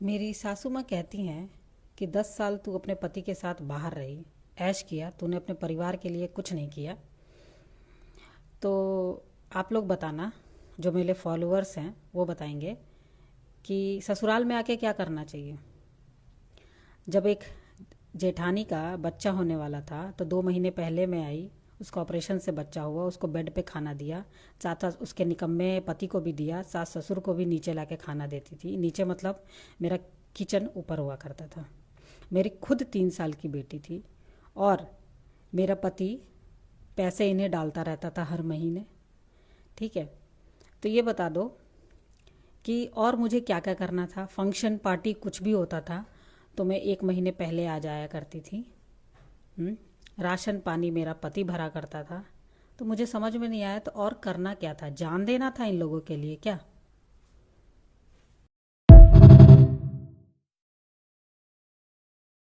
मेरी सासू माँ कहती हैं कि 10 साल तू अपने पति के साथ बाहर रही, ऐश किया, तूने अपने परिवार के लिए कुछ नहीं किया। तो आप लोग बताना, जो मेरे फॉलोअर्स हैं वो बताएंगे कि ससुराल में आके क्या करना चाहिए। जब एक जेठानी का बच्चा होने वाला था तो 2 महीने पहले मैं आई, उसका ऑपरेशन से बच्चा हुआ, उसको बेड पे खाना दिया, साथ साथ उसके निकम्मे पति को भी दिया, सास ससुर को भी नीचे लाके खाना देती थी। नीचे मतलब मेरा किचन ऊपर हुआ करता था। मेरी खुद 3 साल की बेटी थी और मेरा पति पैसे इन्हें डालता रहता था हर महीने। ठीक है, तो ये बता दो कि और मुझे क्या क्या करना था। फंक्शन पार्टी कुछ भी होता था तो मैं 1 महीने पहले आ जाया करती थी। राशन पानी मेरा पति भरा करता था। तो मुझे समझ में नहीं आया तो और करना क्या था, जान देना था इन लोगों के लिए क्या।